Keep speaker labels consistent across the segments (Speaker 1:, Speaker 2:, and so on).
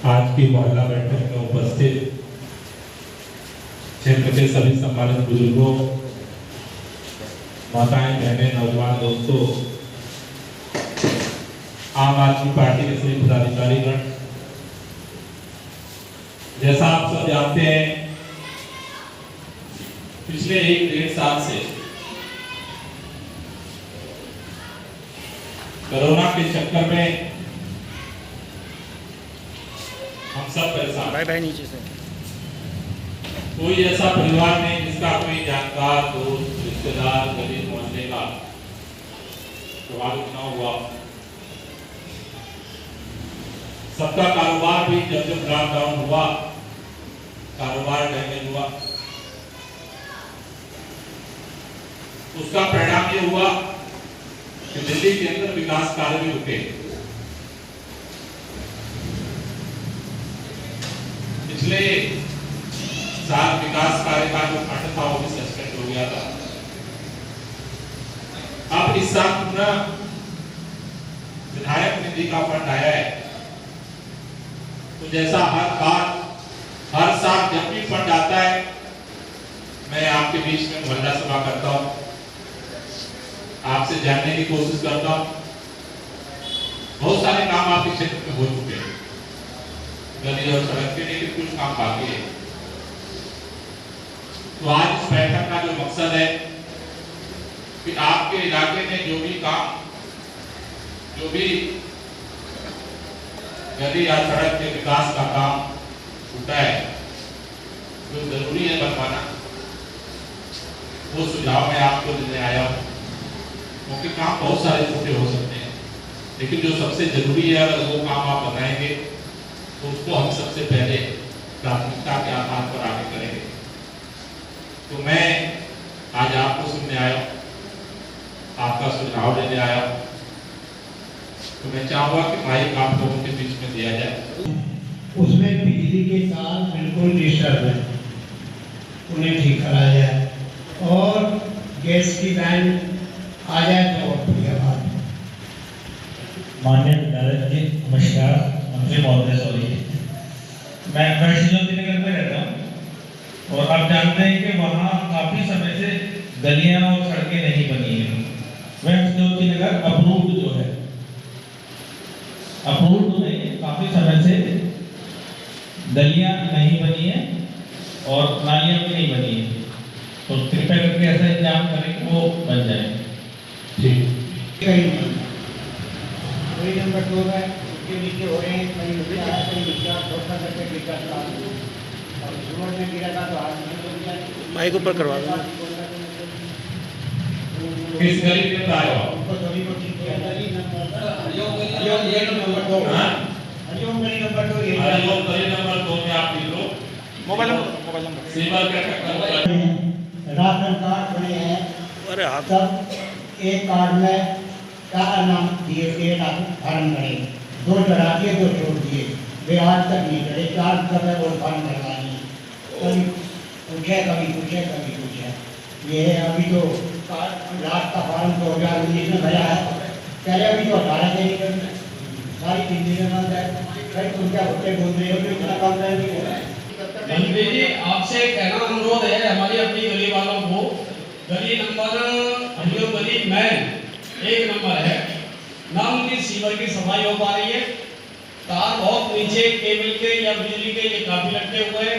Speaker 1: आज की मोहल्ला बैठक में उपस्थित क्षेत्र के सभी सम्मानित बुजुर्गों, माताएं, बहनें, नौजवान दोस्तों, आम आदमी पार्टी के सभी पदाधिकारीगण, जैसा आप सब जानते हैं, पिछले 1-1.5 साल से कोरोना के चक्कर में हम सब परेशान।
Speaker 2: भाई नीचे से
Speaker 1: कोई ऐसा परिवार नहीं जिसका कोई जानकार, दोस्त, रिश्तेदार, गरीब मोहल्ले का प्रभावित न हुआ। सबका कारोबार भी जब लॉकडाउन हुआ, कारोबार डैमेज हुआ। उसका परिणाम ये हुआ कि दिल्ली के अंदर विकास कार्य भी रुके। पिछले साल विकास कार्य का जो फंड था वो भी सस्पेंड हो गया था। अब इस साल पुनः विधायक निधि का फंड आया है, तो जैसा हर साल जब भी फंड आता है, मैं आपके बीच में मोहल्ला सभा करता हूँ, आपसे जानने की कोशिश करता हूँ। बहुत सारे काम आपके क्षेत्र में हो चुके हैं, गली और सड़क के लिए कुछ काम बाकी है। तो आज इस बैठक का जो मकसद है कि आपके इलाके में जो भी काम, जो भी गली या सड़क के विकास का काम छूटा है, जो जरूरी है बनवाना, वो सुझाव मैं आपको देने आया हूँ। क्योंकि काम बहुत सारे छोटे हो सकते हैं, लेकिन जो सबसे जरूरी है अगर वो काम आप बनाएंगे तो उसको हम सबसे पहले प्राथमिकता के आधार पर आगे करेंगे। तो मैं आज आपको सुनने आया, आपका सुझाव लेने आया। तो मैं चाहूंगा कि माइक आप लोगों के बीच में दिया जाए।
Speaker 3: उसमें बिजली के तार बिल्कुल डिस्टर्ब है, उन्हें ठीक कराया जाए और गैस की लाइन आ जाए तो और बढ़िया बात है।
Speaker 4: माननीय विधायक जी नमस्कार। मंत्री महोदय सॉरी, मैं ज्योति नगर में रहता हूँ और आप जानते हैं कि वहाँ काफी समय से गलियां और सड़कें नहीं बनी है। वह ज्योति नगर अप्रूव्ड जो है, अप्रूव्ड नहीं, काफी समय से गलियां नहीं बनी है और नालियां भी नहीं बनी है। तो कृपया करके ऐसा इंतजाम करें कि वो बन जाए।
Speaker 1: ठीक,
Speaker 3: वही नंबर 2 है, उसके नीचे हो रहे हैं, कहीं नीचे आया, कहीं नीचे छोटा करके गिरता था और रोड में गिरा था तो आज
Speaker 2: माइक ऊपर करवा दो।
Speaker 1: किस गली में आए हो?
Speaker 3: उनको सभी को ठीक किया। गली नंबर 2, हरिओम गली नंबर 2,
Speaker 1: हरिओम गली नंबर 2 में आप लिख लो।
Speaker 2: मोबाइल नंबर
Speaker 1: सेवा क्या
Speaker 3: राशन कार्ड बने हैं।
Speaker 2: अरे हाँ,
Speaker 3: सब एक कार्ड में 4 नाम दिए, 1 फॉर्म भरे, 2 चढ़ा दिए, 2 छोड़ दिए। वे आज तक नहीं चढ़े, 4 जगह वो फॉर्म करवाई, कभी पूछे कभी पूछे कभी पूछे। ये है अभी तो लास्ट का फॉर्म 2019 में भरा है, पहले अभी तो 18 दिन में सारी 3 दिन में बंद है। भाई तुम क्या होते बोल रहे हो कि इतना काम नहीं हो रहा है।
Speaker 5: मंत्री जी, आपसे कहना अनुरोध है हमारी अपनी गली वालों को, गली नंबर हरिओम गली मैन 1 नंबर है ना, उनकी सीवर की सफाई हो पा रही है। तार बहुत नीचे केबल के या बिजली के ये काफी लटके हुए हैं,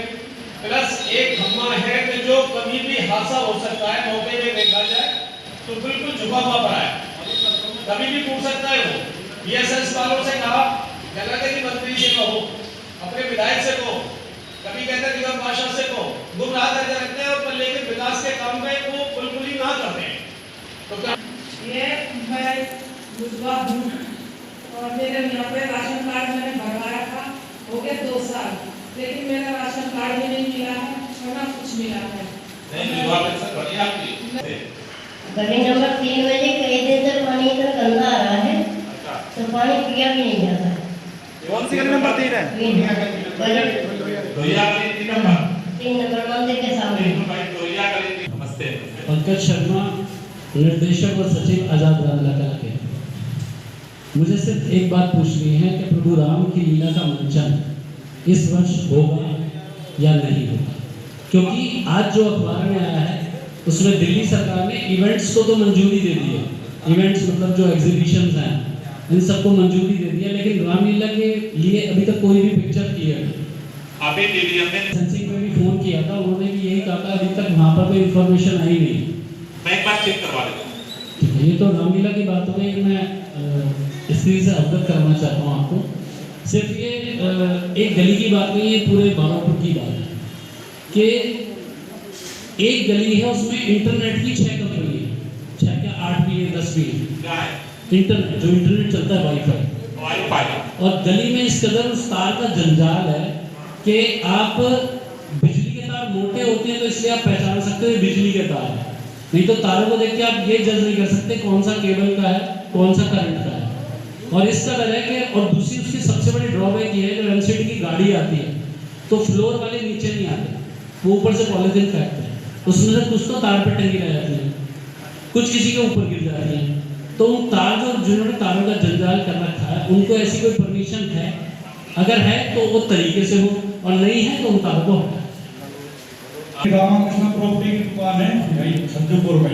Speaker 5: प्लस एक खम्मा है कि जो कभी भी हादसा हो सकता है, मौके पे देखा जाए तो बिल्कुल झुका हुआ पड़ा है, कभी भी टूट सकता है। वो बीएसएस वालों से कहा, जनता मंत्री से कहो, अपने विधायक से कहो, कभी कहते हैं निगम पार्षद से कहो, गुमराह करके रखते हैं और लेकिन विकास के काम में वो बिल्कुल ही ना करते हैं। तो क्या
Speaker 6: ये मैं विधवा हूँ और मेरे यहाँ पे राशन कार्ड मैंने भरवाया था, हो गए 2 साल, लेकिन मेरा राशन कार्ड भी नहीं मिला है और ना कुछ मिला है।
Speaker 7: गली नंबर 3 में जी कई दिन से पानी इतना गंदा आ रहा है, तो पानी पिया भी नहीं जाता है।
Speaker 2: कौन सी गली नंबर 3 है?
Speaker 7: 3
Speaker 1: नंबर
Speaker 7: मंदिर के सामने।
Speaker 1: नमस्ते।
Speaker 8: पंकज शर्मा, निर्देशक और सचिव आजाद रामला कला के। मुझे सिर्फ एक बात पूछनी है कि प्रभु राम की लीला का मंचन इस वर्ष होगा या नहीं होगा, क्योंकि आज जो अखबार में आया है उसमें दिल्ली सरकार ने इवेंट्स को तो मंजूरी दे दी है, इवेंट्स मतलब जो एग्जीबिशंस हैं इन सबको मंजूरी दे दी है, लेकिन रामलीला के लिए अभी तक कोई भी पिक्चर क्लियर नहीं।
Speaker 1: अभी टीवी में
Speaker 8: सेंसिंग में भी फोन किया था, उन्होंने भी यही कहा था अभी तक वहाँ पर कोई इन्फॉर्मेशन आई नहीं।
Speaker 1: मैं एक बार चेक करवा लेता हूँ।
Speaker 8: ठीक है, ये तो रामलीला की बात हो गई। मैं इस चीज़ से अवगत करना चाहता हूँ आपको। सिर्फ ये एक गली की बात नहीं है, पूरे बालापुर की बात है कि एक गली है उसमें इंटरनेट की 6 कंपनी है, 6 क्या 8 भी है 10 भी है।
Speaker 1: क्या है?
Speaker 8: इंटरनेट, जो इंटरनेट चलता है वाईफाई, और गली में इस कदर उस तार का जंजाल है कि आप बिजली के तार मोटे होते हैं तो इसलिए आप पहचान सकते हो बिजली के तार है, नहीं तो तारों को देख के आप ये जज नहीं कर सकते कौन सा केबल का है कौन सा करंट का है। और इस तरह है कि और दूसरी उसकी सबसे बड़ी ड्रॉबैक ये है, जब एलसीडी की गाड़ी आती है तो फ्लोर वाले नीचे नहीं आते, वो ऊपर से पॉलीथिन फेंकते हैं, उसमें से कुछ तो तार पे टंगी रह जाती है, कुछ किसी के ऊपर गिर जाती है। तो तार जिन्होंने तारों का जंजाल कर रखा है उनको ऐसी कोई परमिशन है, अगर है तो वो तरीके से हो, और नहीं है तो उन तारों को हटाए।
Speaker 9: रामाकृष्ण प्रॉपर्टी की दुकान है यही सज्जूपुर में।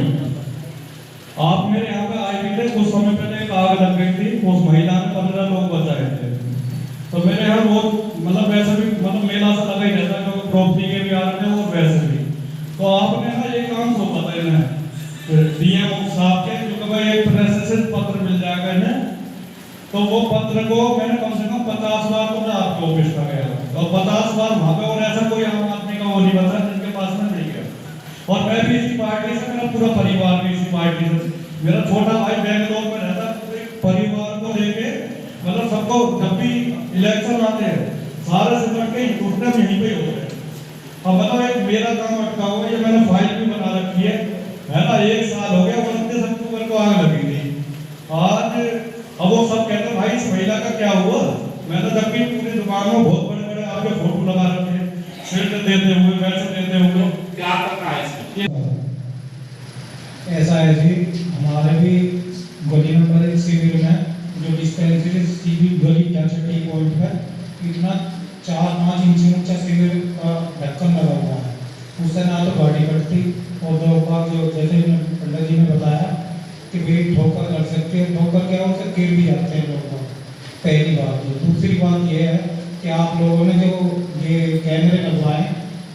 Speaker 9: आप मेरे यहाँ पे आए थे, कुछ समय पहले एक आग लग गई थी, उस महिला ने 15 लोग बचाए थे। तो मेरे यहाँ बहुत मतलब वैसे भी मतलब मेला सा लगा ही रहता है, क्योंकि प्रॉपर्टी के भी आ रहे थे और वैसे भी। तो आपने ना ये काम सौंपा था इन्हें डीएम साहब के, जो भाई एक प्रेस पत्र मिल जाएगा इन्हें। तो वो पत्र को मैंने कम से कम 50 बार तो मैं आपके ऑफिस का गया और 50 बार वहाँ पे, और ऐसा कोई आम आदमी का वो नहीं बता जिनके पास में नहीं गया। और मैं भी इसी पार्टी से, मेरा पूरा परिवार भी इसी पार्टी से, मेरा छोटा भाई बेंगलोर में रहता, पूरे परिवार को लेके मतलब सबको, जब भी इलेक्शन आते हैं सारे से लड़के उठने में यहीं पे ही होते हैं। अब मतलब एक मेरा काम अटका हुआ, ये मैंने फाइल भी बना रखी है ना, 1 साल हो गया, 29 अक्टूबर को आग लगी थी। आज अब वो सब कहते हैं भाई इस महिला का क्या हुआ, मैंने जबकि पूरी दुकान में बहुत बड़े बड़े आपके फोटो लगा रखे हैं, सिल्ट देते हुए वैसे देते हुए,
Speaker 1: क्या करना है इसमें?
Speaker 9: ऐसा है जी, हमारे भी गली नंबर 1 सिविल में जो डिस्पेंसरी सिविल गली टी पॉइंट है, इतना 4-5 इंच ऊंचा सिविल का ढक्कन लगा हुआ है, उससे ना तो गाड़ी कटती, और दो बार जो जैसे पंडित जी ने बताया कि भाई ठोकर लग सकती है, ठोकर क्या होता है गिर भी जाते हैं लोग। पहली बात। दूसरी बात ये है कि आप लोगों ने जो ये कैमरे लगवाए,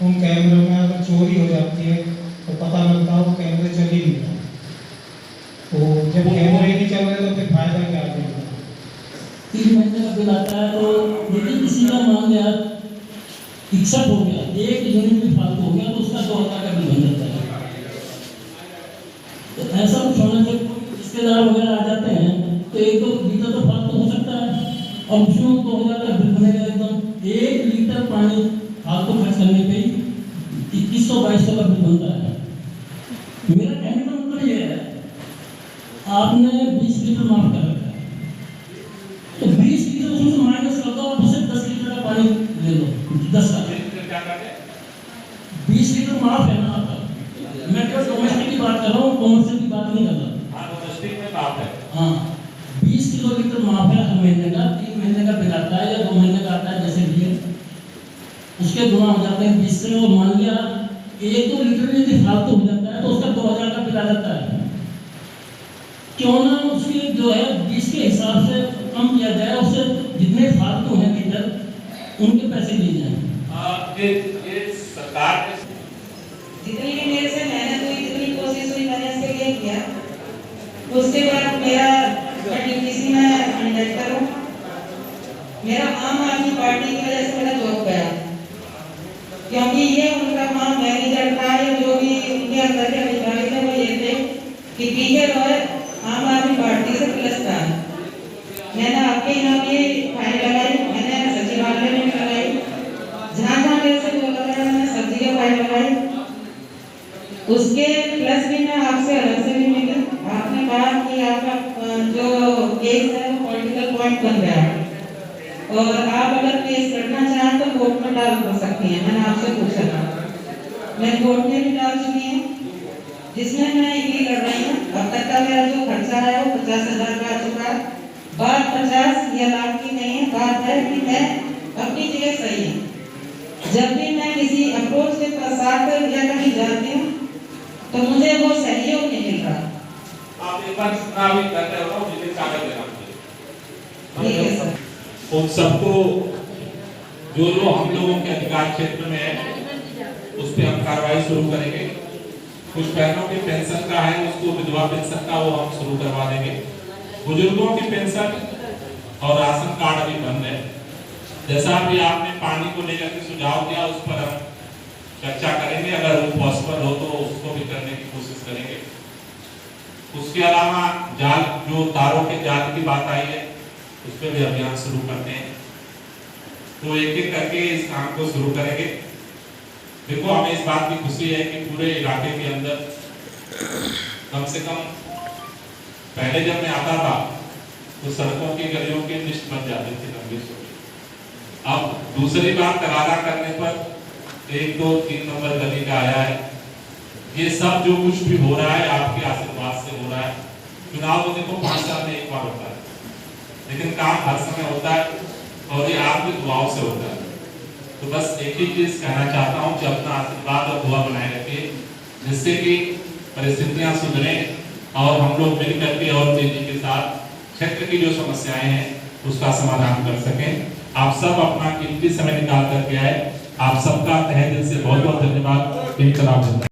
Speaker 9: उन कैमरों में अगर चोरी हो जाती है तो पता लगता है वो कैमरे चल ही नहीं रहा। तो जब कैमरे नहीं चल रहे तो फिर फायदा क्या होगा?
Speaker 8: 3 महीने का बिल आता है, तो यदि किसी का मान लिया 61 हो गया, 1 यूनिट भी फालतू हो गया तो उसका 2000 का बिल बन जाता है। तो ऐसा कुछ होना चाहिए, रिश्तेदार वगैरह आ जाते हैं तो 1-2 लीटर तो फालतू हो सकता है, और उसमें 2000 का बिल बनेगा एकदम। 1 लीटर पानी फालतू खर्च करने पे 2100-2200 का बिल बनता है। मेरा कहने का मतलब ये है, आपने 20 लीटर माफ कर रखा है, तो 20 लीटर उसमें से माइनस कर दो, आप उसे 10 लीटर का पानी ले लो, 10 का 20 लीटर माफ है ना आपका। मैं केवल डोमेस्टिक की बात कर रहा हूँ, कॉमर्शियल की बात नहीं कर रहा। हाँ, 20 किलोलीटर माफ है हर महीने का, 3 महीने का बिल आता है या 2 महीने का आता है, जैसे भी है उसके गुना हो जाते हैं 20 से। और मान लिया 1-2 लीटर यदि फालतू हो जाता है तो उसका 2000 का बिल आ जाता है। क्यों ना उसके जो है 20 के हिसाब से कम किया जाए, उससे जितने फालतू हैं लीटर उनके पैसे लिए जाए।
Speaker 1: ये सरकार ने
Speaker 6: जितनी भी मेरे से मेहनत हुई, जितनी कोशिश हुई, मैंने इसके लिए किया। उसके बाद मेरा डीटीसी में कंडक्टर हूँ, मेरा आम आदमी पार्टी की वजह से मेरा जॉब गया, क्योंकि ये उनका काम मैनेजर था या जो भी उनके अंदर के अधिकारी थे वो ये थे कि पीछे रॉय आम आदमी पार्टी से प्लस था। मैंने आपके यहाँ भी फाइल लगाई, मैंने सचिवालय में लगाई, जहाँ जहाँ मेरे से बोला गया मैंने सब्जी की फाइल लगाई। उसके प्लस भी मैं आपसे अलग से भी मिली, आपने कहा कि आपका जो केस है वो पॉलिटिकल पॉइंट बन गया है और आप अगर केस करना चाहें तो कोर्ट में डाल हो सकती हैं। मैंने आपसे पूछा था, मैं कोर्ट में भी डाल चुकी हूँ, जिसमें मैं ये कर रही हूँ। अब तक का मेरा जो खर्चा है वो 50,000 का आ चुका है। बात 50 या लाख की नहीं है, बात है कि मैं अपनी जगह सही है। जब भी मैं किसी अप्रोच के साथ या कहीं जाती हूँ तो मुझे वो सहयोग नहीं मिल रहा।
Speaker 1: आप एक बार जितना भी कर रहे हो मुझे कागज देना
Speaker 6: ठीक है सर।
Speaker 1: उन सबको जो हम लोगों के अधिकार क्षेत्र में है उस पर हम कार्रवाई शुरू करेंगे। कुछ बहनों के पेंशन का है उसको विधवा पेंशन का वो हम शुरू करवा देंगे। बुजुर्गों की पेंशन और राशन कार्ड अभी बंद है। जैसा अभी आपने पानी को लेकर के सुझाव दिया उस पर हम चर्चा करेंगे, अगर वो पॉसिबल हो तो उसको भी करने की कोशिश करेंगे। उसके अलावा जाल जो तारों के जाल की बात आई है उस पर भी अभियान शुरू करते हैं। तो एक एक करके इस काम को शुरू करेंगे। देखो हमें इस बात की खुशी है कि पूरे इलाके के अंदर कम से कम पहले जब मैं आता था तो सड़कों की गलियों की लिस्ट बन जाती थी लंबी से। अब दूसरी बार तगादा करने पर 1, 2, 3 नंबर गली का आया है। ये सब जो कुछ भी हो रहा है आपके आशीर्वाद से हो रहा है। चुनाव तो देखो 5 साल में एक बार होता है, लेकिन काम हर समय होता है और ये आपके दुआओं से होता है। तो बस एक ही चीज कहना चाहता हूँ कि अपना आशीर्वाद और दुआ बनाए रखिए, जिससे कि परिस्थितियां सुधरें और हम लोग मिल करके और तेजी के साथ क्षेत्र की जो समस्याएं हैं उसका समाधान कर सकें। आप सब अपना कीमती समय निकाल करके आए। आप सबका तहे दिल से बहुत बहुत धन्यवाद।